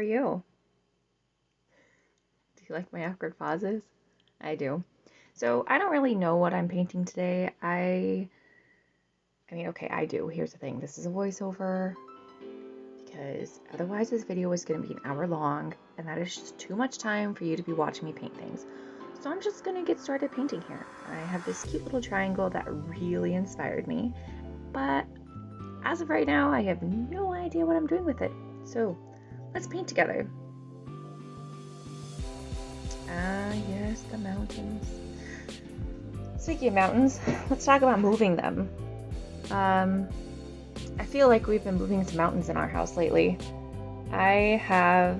you? Do you like my awkward pauses? I do. So I don't really know what I'm painting today. I mean, okay, I do. Here's the thing. This is a voiceover because otherwise this video is going to be an hour long, and that is just too much time for you to be watching me paint things. So I'm just going to get started painting here. I have this cute little triangle that really inspired me, but as of right now, I have no idea what I'm doing with it. So let's paint together. Ah, yes, the mountains. Speaking of mountains, let's talk about moving them. I feel like we've been moving some mountains in our house lately. I have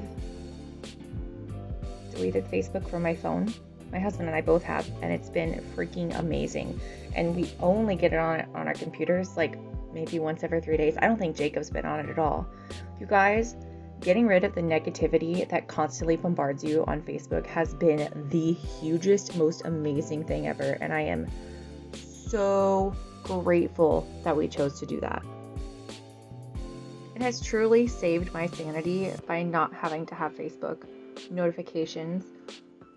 deleted Facebook from my phone. My husband and I both have, and it's been freaking amazing. And we only get it on our computers like maybe once every 3 days. I don't think Jacob's been on it at all. You guys, getting rid of the negativity that constantly bombards you on Facebook has been the hugest, most amazing thing ever. And I am so grateful that we chose to do that. It has truly saved my sanity by not having to have Facebook notifications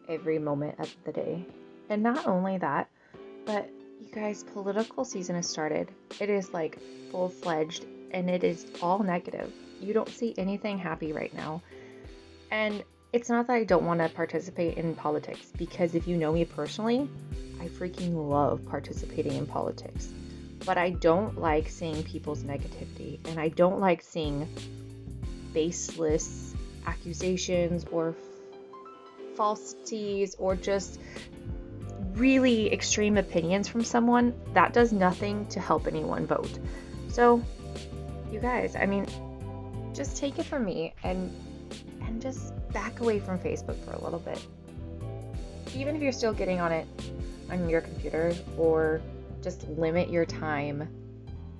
every moment of the day. And not only that, but you guys, political season has started. It is like full-fledged, and it is all negative. You don't see anything happy right now. And it's not that I don't want to participate in politics, because if you know me personally, I freaking love participating in politics. But I don't like seeing people's negativity, and I don't like seeing baseless accusations or falsities or just really extreme opinions from someone. That does nothing to help anyone vote. So, you guys, I mean, just take it from me and just back away from Facebook for a little bit. Even if you're still getting on it on your computer, or just limit your time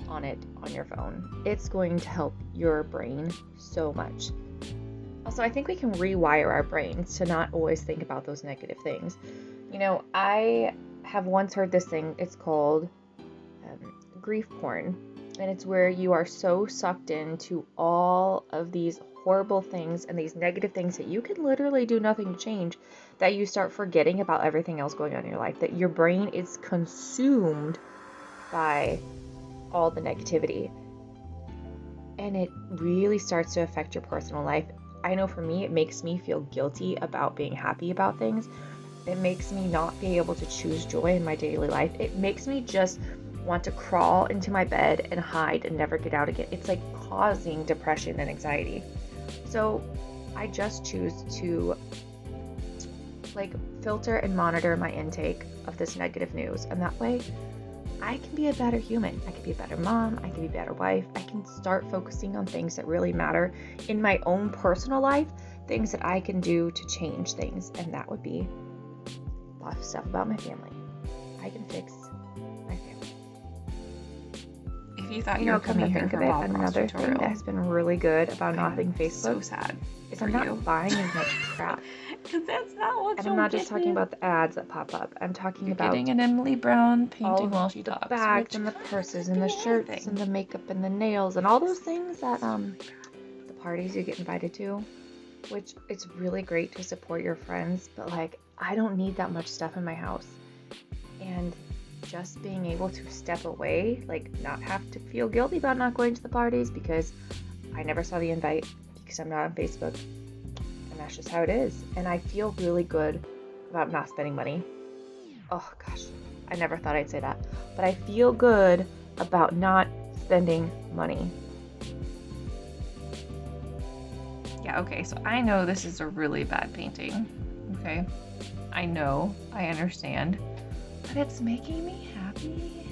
on it on your phone. It's going to help your brain so much. Also, I think we can rewire our brains to not always think about those negative things. You know, I have once heard this thing, it's called grief porn. And it's where you are so sucked into all of these horrible things and these negative things that you can literally do nothing to change, that you start forgetting about everything else going on in your life, that your brain is consumed by all the negativity. And it really starts to affect your personal life. I know for me, it makes me feel guilty about being happy about things. It makes me not be able to choose joy in my daily life. It makes me just want to crawl into my bed and hide and never get out again. It's like causing depression and anxiety. So I just choose to like filter and monitor my intake of this negative news, and that way I can be a better human. I can be a better mom. I can be a better wife. I can start focusing on things that really matter in my own personal life, things that I can do to change things, and that would be a lot of stuff about my family. I can fix my family. If you thought you were coming here for Bob Ross another tutorial, thing that's been really good about not having Facebook, so sad is I'm not buying as much crap. Because that's not what And I'm not just talking about the ads that pop up. I'm talking about getting an Emily Brown painting while she the talks. bags and the purses and the shirts and the makeup and the nails and all those things that the parties you get invited to, which it's really great to support your friends, but like I don't need that much stuff in my house. And just being able to step away, like not have to feel guilty about not going to the parties because I never saw the invite because I'm not on Facebook, and that's just how it is. And I feel really good about not spending money. Oh gosh, I never thought I'd say that, but I feel good about not spending money. Yeah, okay, so I know this is a really bad painting, okay? I know, I understand, but it's making me happy.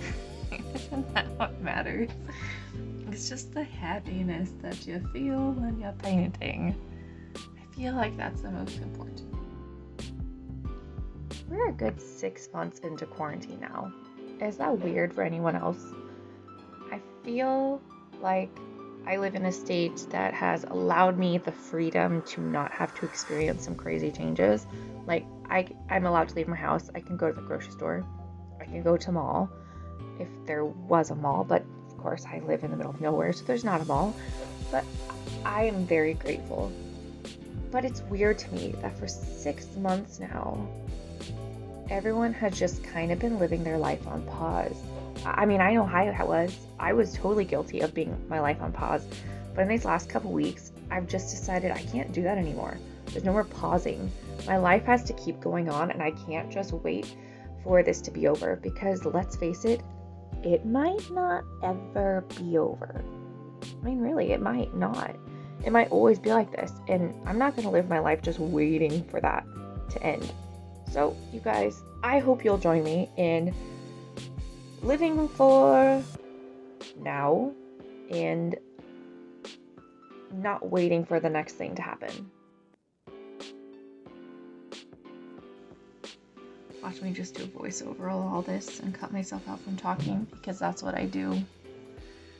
Isn't that what matters? It's just the happiness that you feel when you're painting. I feel like that's the most important. We're a good 6 months into quarantine now. Is that weird for anyone else? I feel like I live in a state that has allowed me the freedom to not have to experience some crazy changes. Like, I'm allowed to leave my house. I can go to the grocery store. I can go to a mall, if there was a mall, but of course I live in the middle of nowhere, so there's not a mall. But I am very grateful But it's weird to me that for 6 months now, everyone has just kind of been living their life on pause. I mean, I know how I was. I was totally guilty of being my life on pause. But in these last couple weeks, I've just decided I can't do that anymore. There's no more pausing. My life has to keep going on, and I can't just wait for this to be over, because let's face it, it might not ever be over. I mean, really, it might not. It might always be like this, and I'm not going to live my life just waiting for that to end. So, you guys, I hope you'll join me in living for now and not waiting for the next thing to happen. Watch me just do a voiceover of all this and cut myself out from talking, because that's what I do.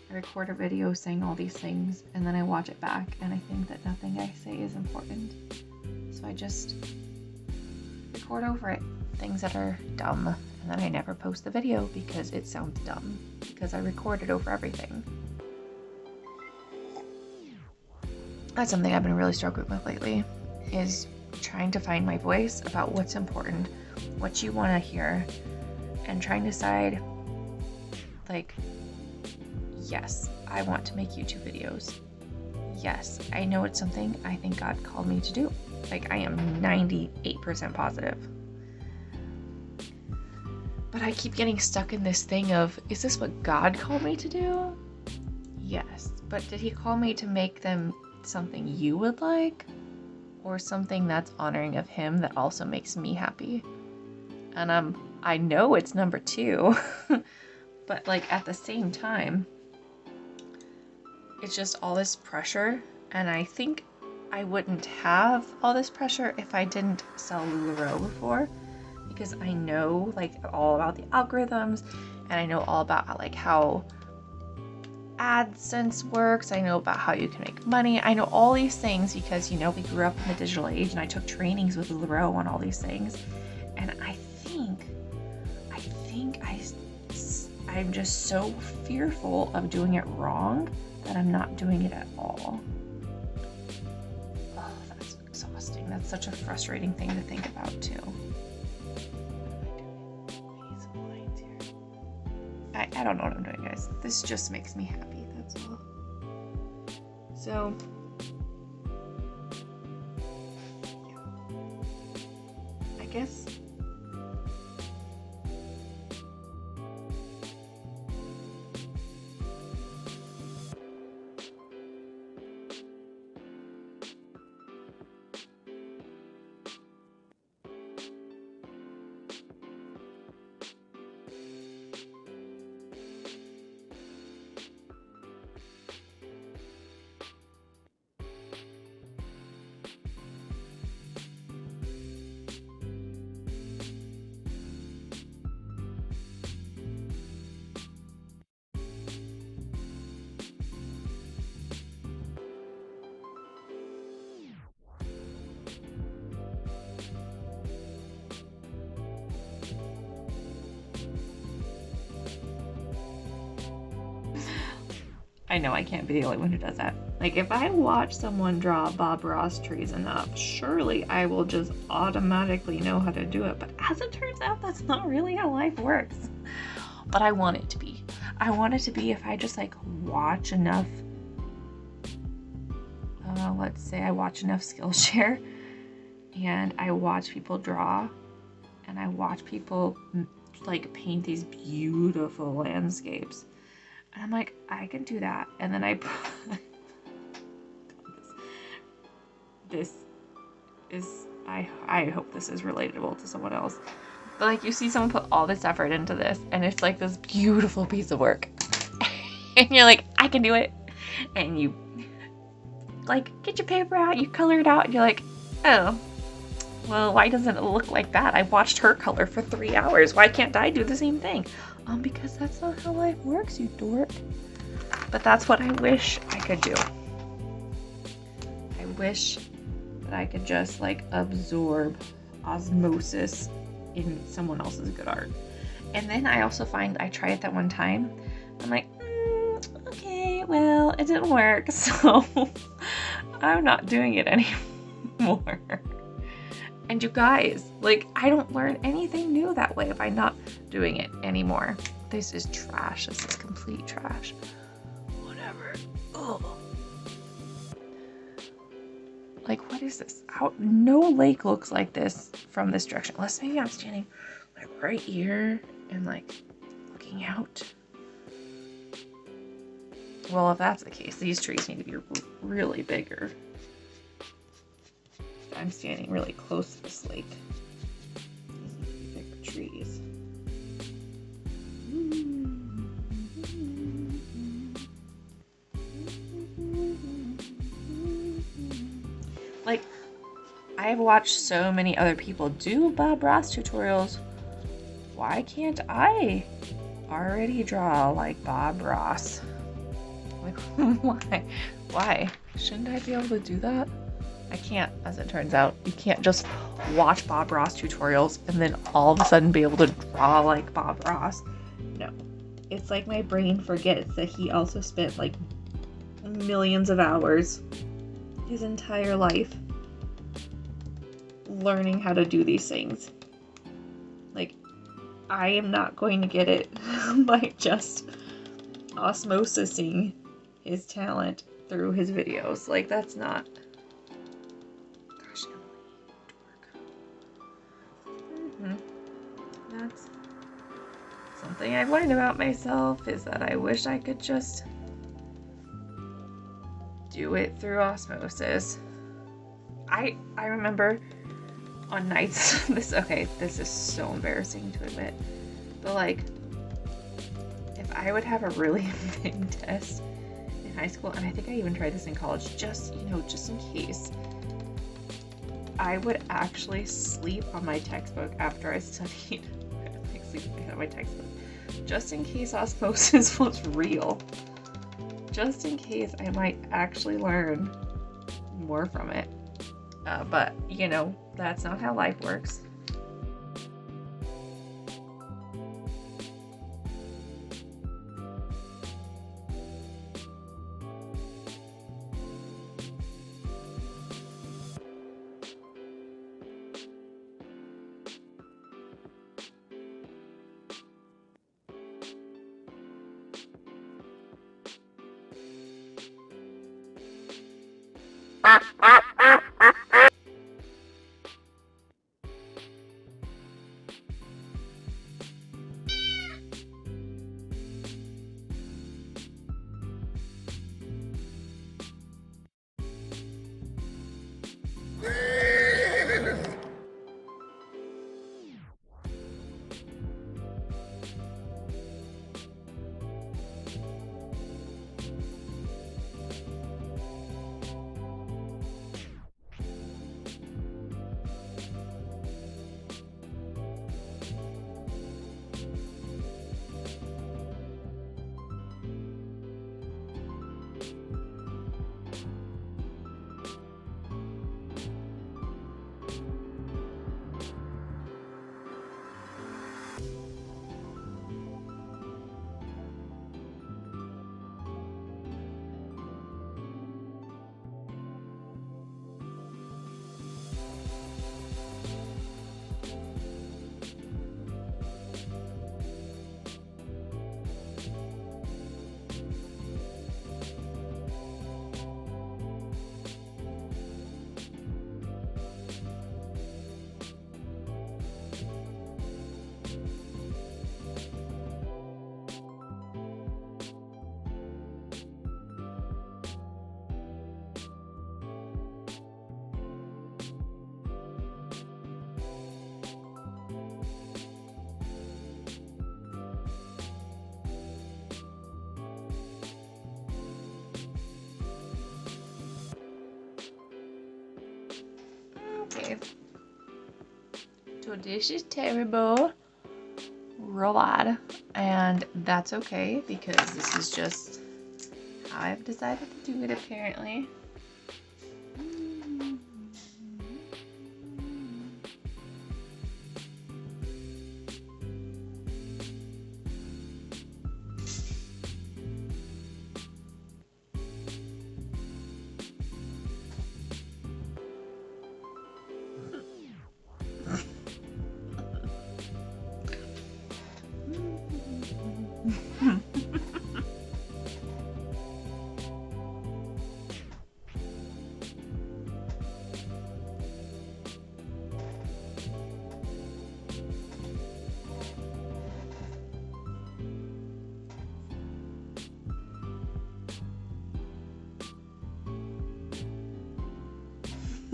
I record a video saying all these things, and then I watch it back, and I think that nothing I say is important. So I just record over it things that are dumb, and then I never post the video because it sounds dumb, because I recorded over everything. That's something I've been really struggling with lately, is trying to find my voice about what's important, what you want to hear, and trying to decide, like, yes, I want to make YouTube videos. Yes, I know it's something I think God called me to do. Like, I am 98% positive. But I keep getting stuck in this thing of, is this what God called me to do? Yes, but did he call me to make them something you would like? Or something that's honoring of him that also makes me happy? And I know it's number 2, but like at the same time, it's just all this pressure, and I think I wouldn't have all this pressure if I didn't sell LuLaRoe before, because I know like all about the algorithms, and I know all about like how AdSense works. I know about how you can make money. I know all these things because, you know, we grew up in the digital age, and I took trainings with LuLaRoe on all these things, and I'm just so fearful of doing it wrong that I'm not doing it at all. Oh, that's exhausting. That's such a frustrating thing to think about too. I don't know what I'm doing, guys. This just makes me happy, that's all. So, yeah. I guess I know I can't be the only one who does that. Like, if I watch someone draw Bob Ross trees enough, surely I will just automatically know how to do it. But as it turns out, that's not really how life works. But I want it to be. I want it to be if I just, like, watch enough. Let's say I watch enough Skillshare, and I watch people draw, and I watch people, like, paint these beautiful landscapes. And I'm like, I can do that. And then I I hope this is relatable to someone else. But like, you see someone put all this effort into this, and it's like this beautiful piece of work. And you're like, I can do it. And you like get your paper out, you color it out, and you're like, oh, well, why doesn't it look like that? I watched her color for 3 hours. Why can't I do the same thing? Because that's not how life works, you dork. But that's what I wish I could do. I wish that I could just like absorb osmosis in someone else's good art. And then I also find I tried it that one time. I'm like, okay, well, it didn't work, so I'm not doing it anymore. anymore. And you guys, like, I don't learn anything new that way if I'm not doing it anymore. This is trash. This is complete trash. Whatever. Ugh. Like, what is this? No lake looks like this from this direction. Unless maybe I'm standing like right here and like looking out. Well, if that's the case, these trees need to be really bigger. I'm standing really close to this lake. These need to be bigger trees. Like, I've watched so many other people do Bob Ross tutorials. Why can't I already draw like Bob Ross? Like, why? Why? Shouldn't I be able to do that? I can't, as it turns out. You can't just watch Bob Ross tutorials and then all of a sudden be able to draw like Bob Ross. No. It's like my brain forgets that he also spent like millions of hours, his entire life, learning how to do these things. Like, I am not going to get it by just osmosising his talent through his videos. Like, that's not... Gosh, Emily, That's something I've learned about myself, is that I wish I could just do it through osmosis. I remember on nights, this is so embarrassing to admit, but like, if I would have a really big test in high school, and I think I even tried this in college, just in case, I would actually sleep on my textbook after I studied. Like, sleeping on my textbook, just in case osmosis was real, just in case I might actually learn more from it. But that's not how life works. Okay. So this is terrible. Real bad. And that's okay, because this is just how I've decided to do it, apparently.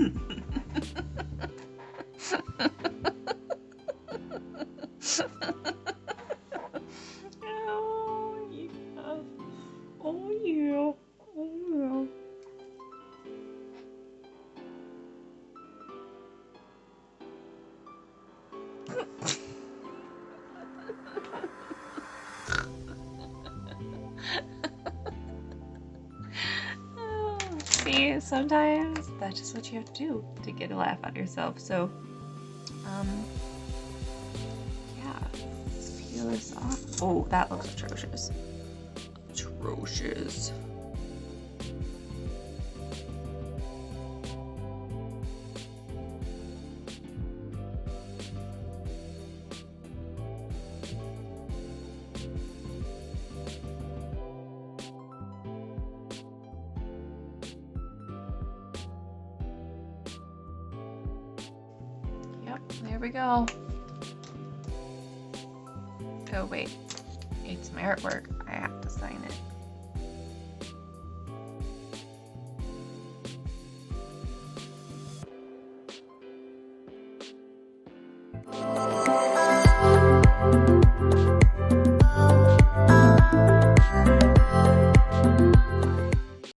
Oh, yeah. Oh, yeah. Oh, yeah. Oh, see, sometimes that's just what you have to do to get a laugh out of yourself. So, yeah, let's peel this off. Oh, that looks atrocious. Atrocious. Yep, there we go. Oh, wait. It's my artwork. I have to sign it.